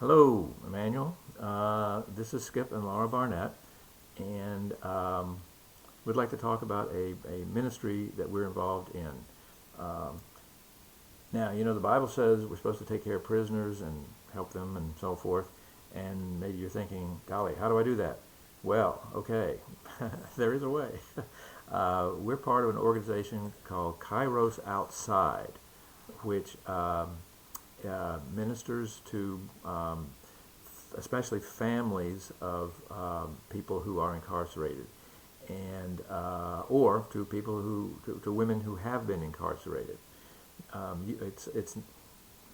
Hello, Emmanuel. This is Skip and Laura Barnett, and we'd like to talk about a ministry that we're involved in. Um, Now, the Bible says we're supposed to take care of prisoners and help them and so forth, and maybe you're thinking, golly, how do I do that? Well, okay, there is a way. We're part of an organization called Kairos Outside, which ministers to especially families of people who are incarcerated, and or to people to women who have been incarcerated. It's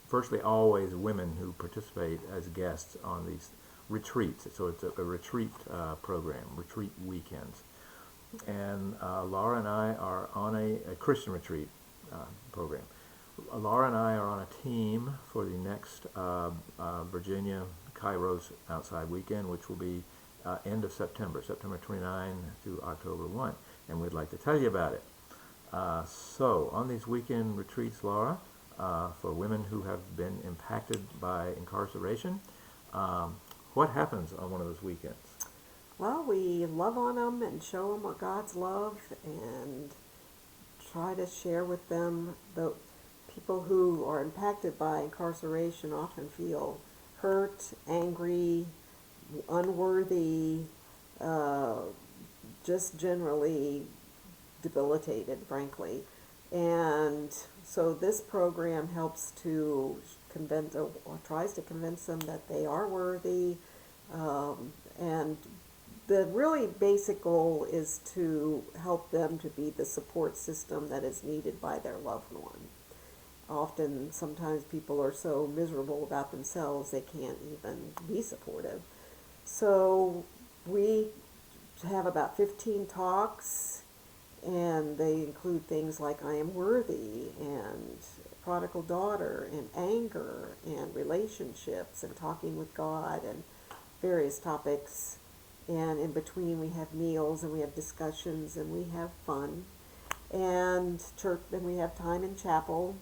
virtually always women who participate as guests on these retreats. So it's a retreat program, retreat weekends. And Laura and I are on a Christian retreat program. Laura and I are on a team for the next Virginia Kairos Outside Weekend, which will be end of September, September 29 through October 1. And we'd like to tell you about it. So, on these weekend retreats, Laura, for women who have been impacted by incarceration, what happens on one of those weekends? Well, we love on them and show them what God's love and try to share with them. The people who are impacted by incarceration often feel hurt, angry, unworthy, uh, just generally debilitated, frankly. And so this program helps to convince, or tries to convince them that they are worthy. And the really basic goal is to help them to be the support system that is needed by their loved one. Often, sometimes people are so miserable about themselves they can't even be supportive. So we have about 15 talks, and they include things like I am worthy and prodigal daughter and anger and relationships and talking with God and various topics. And in between we have meals and we have discussions and we have fun and church, and we have time in chapel.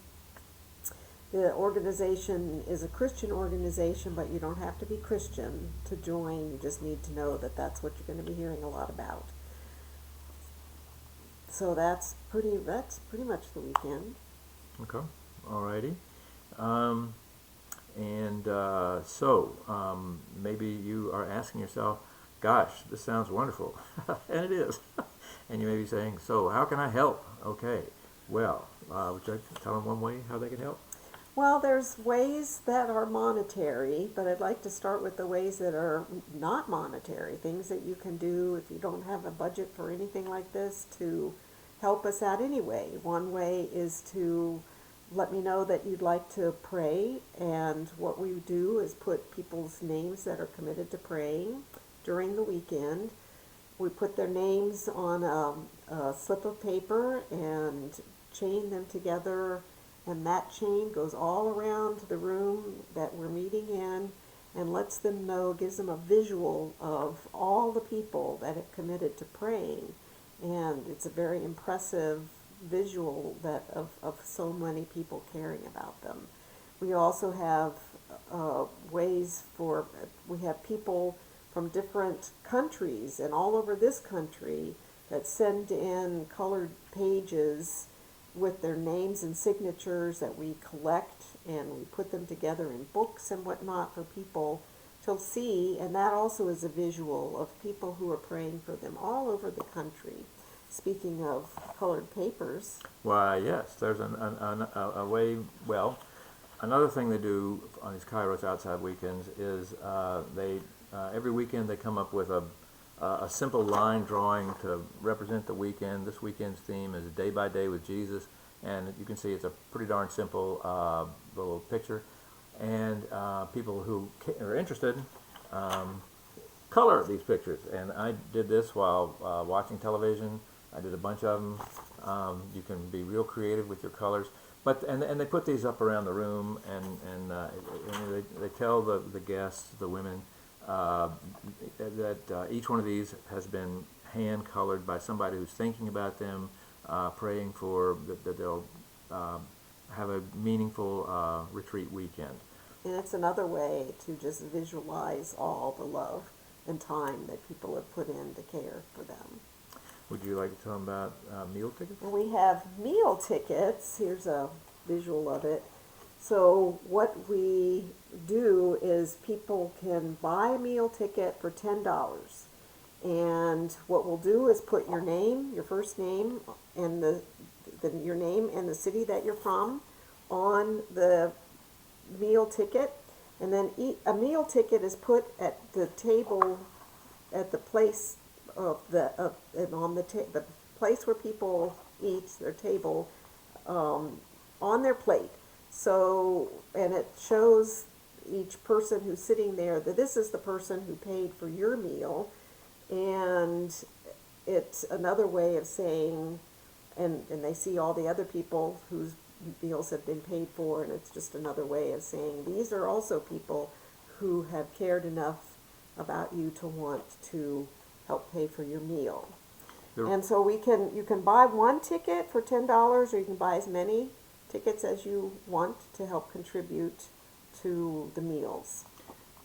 The organization is a Christian organization, but you don't have to be Christian to join. You just need to know that that's what you're going to be hearing a lot about. So that's pretty much the weekend. Okay, alrighty. Um, and maybe you are asking yourself, gosh, this sounds wonderful. And it is. And you may be saying, so how can I help? Okay, well, would you like to tell them one way how they can help? Well, there's ways that are monetary, but I'd like to start with the ways that are not monetary, things that you can do if you don't have a budget for anything like this to help us out anyway. One way is to let me know that you'd like to pray, and what we do is put people's names that are committed to praying during the weekend. We put their names on a slip of paper and chain them together, and that chain goes all around the room that we're meeting in and lets them know, gives them a visual of all the people that have committed to praying. And it's a very impressive visual of so many people caring about them. We also have we have people from different countries and all over this country that send in colored pages with their names and signatures that we collect, and we put them together in books and whatnot for people to see, and that also is a visual of people who are praying for them all over the country. Speaking of colored papers. Why, yes, there's a way, well, another thing they do on these Kairos Outside Weekends is they every weekend they come up with a simple line drawing to represent the weekend. This weekend's theme is Day by Day with Jesus, and you can see it's a pretty darn simple little picture. And people who are interested color these pictures. And I did this while watching television. I did a bunch of them. You can be real creative with your colors. And they put these up around the room, and they tell the guests, the women, that each one of these has been hand colored by somebody who's thinking about them, praying for that they'll have a meaningful retreat weekend. And it's another way to just visualize all the love and time that people have put in to care for them. Would you like to tell them about meal tickets? Well, we have meal tickets. Here's a visual of it. So what we do is people can buy a meal ticket for $10. And what we'll do is put your name, your first name, and your name and the city that you're from on the meal ticket. And then a meal ticket is put at the table, at the place and on the place where people eat, their table, on their plate. So, and it shows each person who's sitting there that this is the person who paid for your meal, and it's another way of saying, and they see all the other people whose meals have been paid for, and it's just another way of saying these are also people who have cared enough about you to want to help pay for your meal. And so you can buy one ticket for $10, or you can buy as many tickets as you want to help contribute to the meals.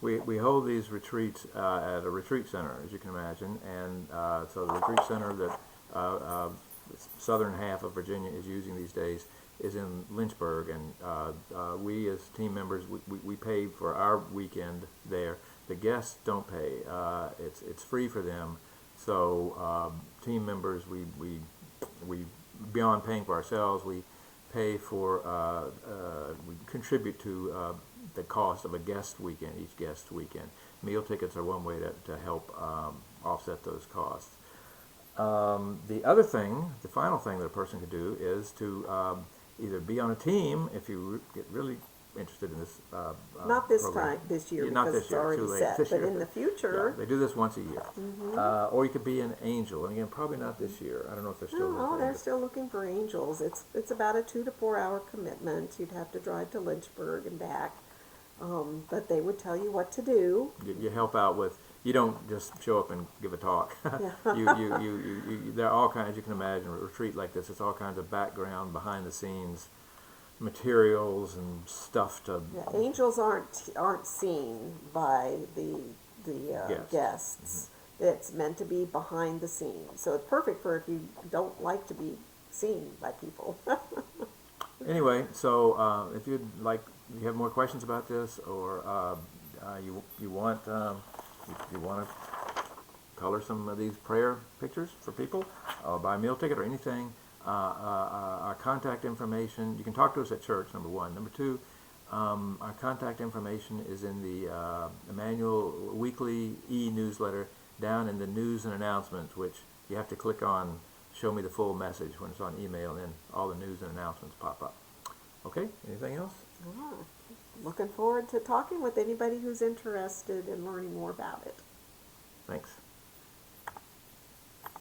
We hold these retreats at a retreat center, as you can imagine, and so the retreat center that the southern half of Virginia is using these days is in Lynchburg, and we as team members, we pay for our weekend there. The guests don't pay. It's free for them. So team members, we beyond paying for ourselves, we pay for, we contribute to the cost of a guest weekend, each guest weekend. Meal tickets are one way to help offset those costs. The other thing, the final thing that a person could do is to either be on a team if you get really interested in this Not this program. time, this year, Yeah, not because this it's year, already too late set. this But year. in the future, Yeah, they do this once a year. Or you could be an angel, and again, probably not this year. I don't know if they're still no, looking. they're still looking for angels. It's about a 2 to 4 hour commitment. You'd have to drive to Lynchburg and back, but they would tell you what to do. You help out with. You don't just show up and give a talk. Yeah. There are all kinds. You can imagine a retreat like this. It's all kinds of background, behind the scenes materials and stuff to. Yeah, angels aren't seen by the guests. It's meant to be behind the scenes, so it's perfect for if you don't like to be seen by people. Anyway, so if you have more questions about this, or you want to color some of these prayer pictures for people, or buy a meal ticket or anything. Our contact information, you can talk to us at church, number one. Number two, our contact information is in the Emmanuel Weekly e-newsletter down in the news and announcements, which you have to click on show me the full message when it's on email, and then all the news and announcements pop up. Okay, anything else? Looking forward to talking with anybody who's interested in learning more about it. Thanks.